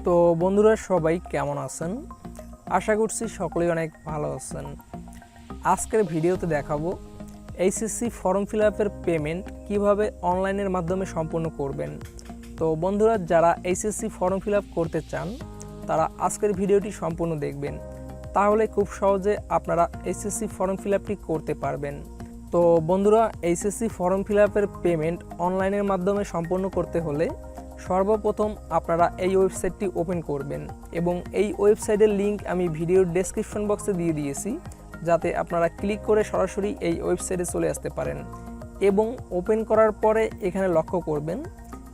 তো বন্ধুরা সবাই কেমন আছেন? আশা করছি সকলেই অনেক ভালো আছেন। আজকের ভিডিওতে দেখাবো এইচএসসি ফর্ম ফিল আপের পেমেন্ট কিভাবে অনলাইনের মাধ্যমে সম্পূর্ণ করবেন। তো বন্ধুরা যারা এইচএসসি ফর্ম ফিল আপ করতে চান তারা আজকের ভিডিওটি সম্পূর্ণ দেখবেন, তাহলে খুব সহজে আপনারা এইচএসসি ফর্ম ফিল আপটি করতে পারবেন। তো বন্ধুরা এইচএসসি ফর্ম ফিল আপের পেমেন্ট অনলাইনের মাধ্যমে সম্পূর্ণ করতে হলে সর্বপ্রথম আপনারা এই ওয়েবসাইটটি ওপেন করবেন এবং এই ওয়েবসাইটের লিংক আমি ভিডিওর ডেসক্রিপশন বক্সে দিয়ে দিয়েছি, যাতে আপনারা ক্লিক করে সরাসরি এই ওয়েবসাইটে চলে আসতে পারেন। এবং ওপেন করার পরে এখানে লক্ষ্য করবেন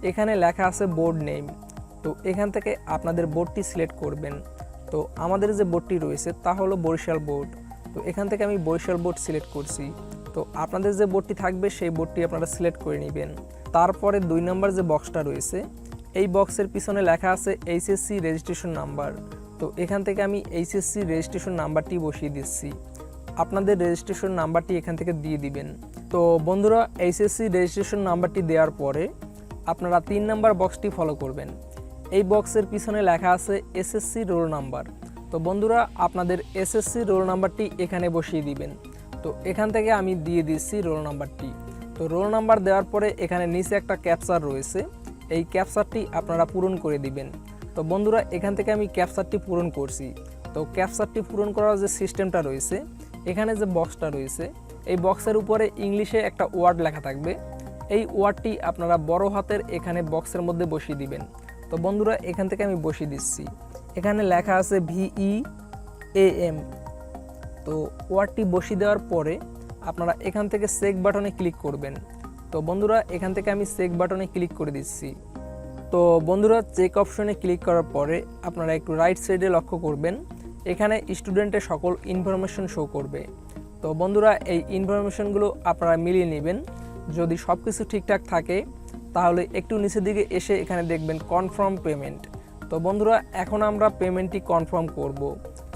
এখানে লেখা আছে বোর্ড নেম। তো এখান থেকে আপনাদের বোর্ডটি সিলেক্ট করবেন। তো আমাদের যে বোর্ডটি রয়েছে তা হলো বরিশাল বোর্ড। তো এখান থেকে আমি বরিশাল বোর্ড সিলেক্ট করছি। তো আপনাদের যে বোর্ডটি থাকবে সেই বোর্ডটি আপনারা সিলেক্ট করে নেবেন। তারপরে 2 নম্বর যে বক্সটা রয়েছে এই বক্সের পিছনে লেখা আছে এইচএসসি রেজিস্ট্রেশন নাম্বার। তো এখান থেকে আমি এইচএসসি রেজিস্ট্রেশন নাম্বারটি বসিয়ে দিচ্ছি। আপনাদের রেজিস্ট্রেশন নাম্বারটি এখান থেকে দিয়ে দিবেন। তো বন্ধুরা এইচএসসি রেজিস্ট্রেশন নাম্বারটি দেওয়ার পরে আপনারা 3 নম্বর বক্সটি ফলো করবেন। এই বক্সের পিছনে লেখা আছে এসএসসি রোল নাম্বার। তো বন্ধুরা আপনাদের এসএসসি রোল নাম্বারটি এখানে বসিয়ে দিবেন। তো এখান থেকে আমি দিয়ে দিচ্ছি রোল নাম্বারটি। তো রোল নাম্বার দেওয়ার পরে এখানে নিচে একটা ক্যাপচার রয়েছে, এই ক্যাপচারটি আপনারা পূরণ করে দিবেন। তো বন্ধুরা এখান থেকে আমি ক্যাপচারটি পূরণ করছি। তো ক্যাপচারটি পূরণ করার যে সিস্টেমটা রয়েছে, এখানে যে বক্সটা রয়েছে এই বক্সের উপরে ইংলিশে একটা ওয়ার্ড লেখা থাকবে। এই ওয়ার্ডটি আপনারা বড় হাতের এখানে বক্সের মধ্যে বসিয়ে দিবেন। তো বন্ধুরা এখান থেকে আমি বসিয়ে দিচ্ছি। এখানে লেখা আছে VEAM। তো ওয়ার্ডটি বসিয়ে দেওয়ার পরে আপনারা এখান থেকে চেক বাটনে ক্লিক করবেন। তো বন্ধুরা এখান থেকে আমি চেক বাটনে ক্লিক করে দিচ্ছি। তো বন্ধুরা চেক অপশনে ক্লিক করার পরে আপনারা একটু রাইট সাইডে লক্ষ্য করবেন, এখানে স্টুডেন্টের সকল ইনফরমেশন শো করবে। তো বন্ধুরা এই ইনফরমেশনগুলো আপনারা মিলিয়ে নেবেন। যদি সব কিছু ঠিকঠাক থাকে তাহলে একটু নিচের দিকে এসে এখানে দেখবেন কনফার্ম পেমেন্ট। তো বন্ধুরা এখন আমরা পেমেন্টটি কনফার্ম করব।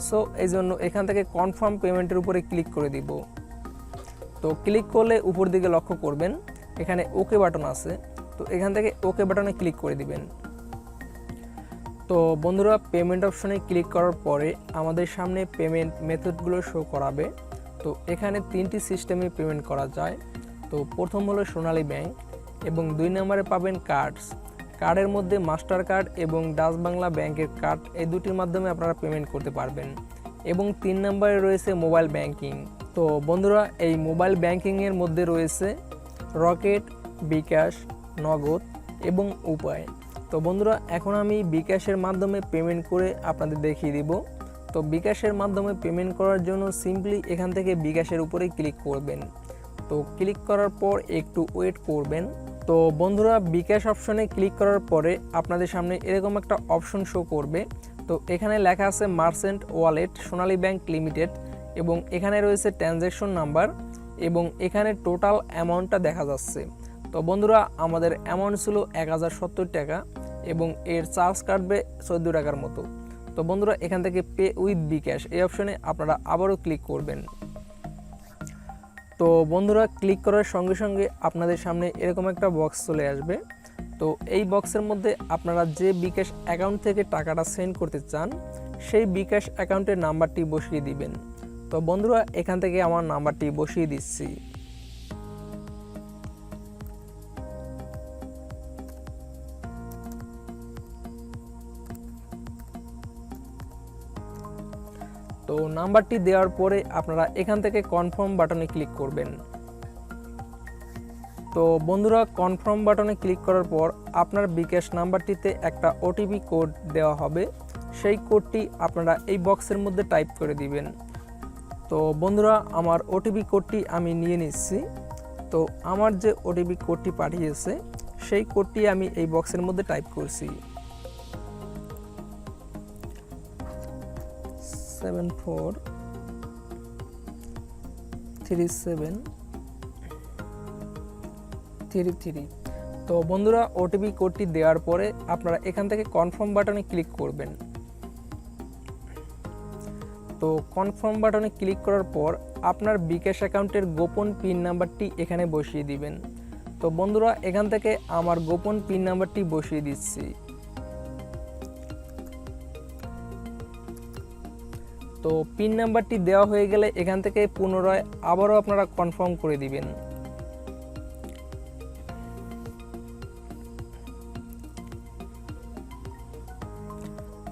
সো এই জন্য এখান থেকে কনফার্ম পেমেন্টের উপরে ক্লিক করে দিব। তো ক্লিক করলে উপর দিকে লক্ষ্য করবেন এখানে ওকে বাটন আছে। তো এখান থেকে ওকে বাটনে ক্লিক করে দিবেন। তো বন্ধুরা পেমেন্ট অপশনে ক্লিক করার পরে আমাদের সামনে পেমেন্ট মেথডগুলো শো করাবে। তো এখানে 3টি সিস্টেমে পেমেন্ট করা যায়। তো প্রথম হলো সোনালী ব্যাংক এবং 2 নম্বরে পাবেন কার্ডস। কার্ডের মধ্যে মাস্টার কার্ড এবং ডাচ বাংলা ব্যাংকের কার্ড, এই দুটির মাধ্যমে আপনারা পেমেন্ট করতে পারবেন। এবং 3 নম্বরে রয়েছে মোবাইল ব্যাংকিং। তো বন্ধুরা এই মোবাইল ব্যাংকিংয়ের মধ্যে রয়েছে রকেট, বিকাশ, নগদ এবং উপায়। তো বন্ধুরা এখন আমি বিকাশের মাধ্যমে পেমেন্ট করে আপনাদের দেখিয়ে দিব। তো বিকাশের মাধ্যমে পেমেন্ট করার জন্য সিম্পলি এখান থেকে বিকাশের উপরে ক্লিক করবেন। তো ক্লিক করার পর একটু ওয়েট করবেন। তো বন্ধুরা বিকাশ অপশনে ক্লিক করার পরে আপনাদের সামনে এরকম একটা অপশন শো করবে। তো এখানে লেখা আছে মার্চেন্ট ওয়ালেট সোনালী ব্যাংক লিমিটেড এবং এখানে রয়েছে ট্রানজ্যাকশন নাম্বার এবং এখানে টোটাল অ্যামাউন্টটা দেখা যাচ্ছে। তো বন্ধুরা আমাদের অ্যামাউন্ট ছিল 1070 টাকা এবং এর চার্জ কাটবে 14 টাকার মতো। তো বন্ধুরা এখান থেকে পে উইথ বিকাশ এই অপশনে আপনারা আবারও ক্লিক করবেন। তো বন্ধুরা ক্লিক করার সঙ্গে সঙ্গে আপনাদের সামনে এরকম একটা বক্স চলে আসবে। তো এই বক্সের মধ্যে আপনারা যে বিকাশ অ্যাকাউন্ট থেকে টাকাটা সেন্ড করতে চান সেই বিকাশ অ্যাকাউন্টের নাম্বারটি বসিয়ে দিবেন। তো বন্ধুরা এখান থেকে আমার নাম্বারটি বসিয়ে দিচ্ছি। তো নাম্বারটি দেওয়ার পরে আপনারা এখান থেকে কনফার্ম বাটনে ক্লিক করবেন। তো বন্ধুরা কনফার্ম বাটনে ক্লিক করার পর আপনার বিকাশ নাম্বারটিতে একটা ওটিপি কোড দেওয়া হবে, সেই কোডটি আপনারা এই বক্সের মধ্যে টাইপ করে দিবেন। তো বন্ধুরা আমার ওটিপি কোডটি আমি নিয়ে নিচ্ছি। তো আমার যে ওটিপি কোডটি পাঠিয়েছে সেই কোডটি আমি এই বক্সের মধ্যে টাইপ করছি 743733। তো বন্ধুরা ওটিপি কোডটি দেওয়ার পরে আপনারা এখান থেকে কনফার্ম বাটনে ক্লিক করবেন। তো কনফার্ম বাটনে ক্লিক করার পর আপনার বিকাশ অ্যাকাউন্টের গোপন পিন নাম্বারটি এখানে বসিয়ে দিবেন। তো বন্ধুরা এখান থেকে আমার গোপন পিন নাম্বারটি বসিয়ে দিচ্ছি। তো পিন নাম্বারটি দেওয়া হয়ে গেলে এখান থেকে পুনরায় আবারও আপনারা কনফার্ম করে দিবেন।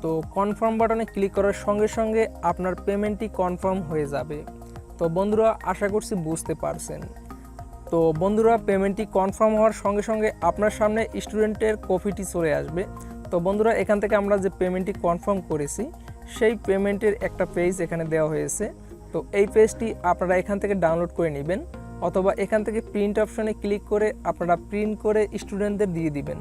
তো কনফার্ম বাটনে ক্লিক করার সঙ্গে সঙ্গে আপনার পেমেন্টটি কনফার্ম হয়ে যাবে। তো বন্ধুরা আশা করছি বুঝতে পারছেন। তো বন্ধুরা পেমেন্টটি কনফার্ম হওয়ার সঙ্গে সঙ্গে আপনার সামনে স্টুডেন্টের কপিটি চলে আসবে। তো বন্ধুরা এখান থেকে আমরা যে পেমেন্টটি কনফার্ম করেছি সেই পেমেন্টের একটা পেজ এখানে দেওয়া হয়েছে। তো এই পেজটি আপনারা এখান থেকে ডাউনলোড করে নেবেন অথবা এখান থেকে প্রিন্ট অপশনে ক্লিক করে আপনারা প্রিন্ট করে স্টুডেন্টদের দিয়ে দিবেন।